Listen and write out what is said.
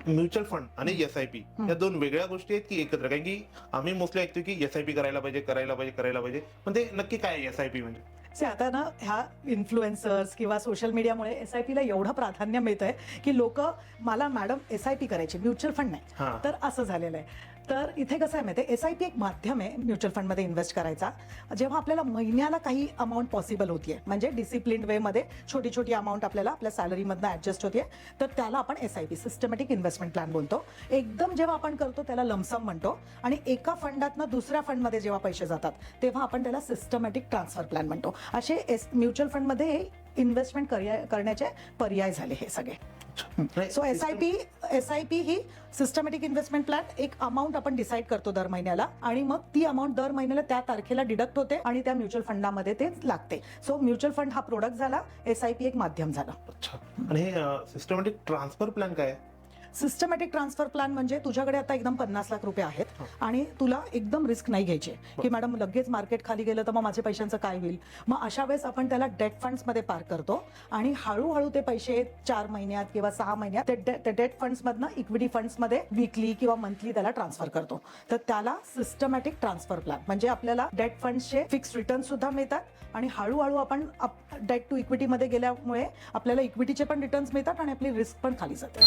Mutual fund आणि SIP या दोन वेगळ्या गोष्टी आहेत की एकत्र? कारण की आम्ही मोस्टली ऐकतो की SIP करायला पाहिजे, पण ते नक्की काय आहे SIP म्हणजे? आता ना ह्या इन्फ्लुएन्सर्स किंवा सोशल मीडियामुळे SIP ला एवढं प्राधान्य मिळत आहे की लोक मला मॅडम SIP करायची, म्युच्युअल फंड नाही. तर असं झालेलं आहे. तर इथे कसं आहे माहिती आहे, SIP एक माध्यम आहे म्युच्युअल फंडमध्ये इन्व्हेस्ट करायचा. जेव्हा आपल्याला महिन्याला काही अमाऊंट पॉसिबल होतीये, म्हणजे डिसिप्लिन वे मध्ये छोटी छोटी अमाऊंट आपल्याला आपल्या सॅलरीमधनं ऍडजस्ट होतीये, तर त्याला आपण SIP सिस्टमॅटिक इन्व्हेस्टमेंट प्लॅन बोलतो. एकदम जेव्हा आपण करतो त्याला लमसम म्हणतो, आणि एका फंडातनं दुसऱ्या फंडमध्ये जेव्हा पैसे जातात तेव्हा आपण त्याला सिस्टमॅटिक ट्रान्सफर प्लॅन म्हणतो. असे म्युच्युअल फंडमध्ये इन्व्हेस्टमेंट करण्याचे पर्याय झाले हे सगळे. सो SIP ही सिस्टमॅटिक इन्व्हेस्टमेंट प्लॅन, एक अमाऊंट आपण डिसाईड करतो दर महिन्याला, आणि मग ती अमाऊंट दर महिन्याला त्या तारखेला डिडक्ट होते आणि त्या म्युच्युअल फंडामध्ये ते लागते. सो म्युच्युअल फंड हा प्रोडक्ट झाला, SIP एक माध्यम झालं. अच्छा. आणि सिस्टमॅटिक ट्रान्सफर प्लॅन काय आहे? सिस्टमॅटिक ट्रान्सफर प्लॅन म्हणजे तुझ्याकडे आता एकदम 50 लाख रुपये आहेत आणि तुला एकदम रिस्क नाही घ्यायची की मॅडम लगेच मार्केट खाली गेलं तर मग माझ्या पैशांचं काय होईल. मग अशा वेळेस आपण त्याला डेट फंड्स मध्ये पार्क करतो आणि हळूहळू ते पैसे 4 महिन्यात किंवा 6 महिन्यात ते डेट फंड्स मधनं इक्विटी फंड्स मध्ये वीकली किंवा मंथली त्याला ट्रान्सफर करतो. तर त्याला सिस्टमॅटिक ट्रान्सफर प्लॅन म्हणजे आपल्याला डेट फंड्सचे फिक्स रिटर्न सुद्धा मिळतात आणि हळूहळू आपण डेट टू इक्विटी मध्ये गेल्यामुळे आपल्याला इक्विटीचे पण रिटर्न्स मिळतात आणि आपली रिस्क पण खाली जाते.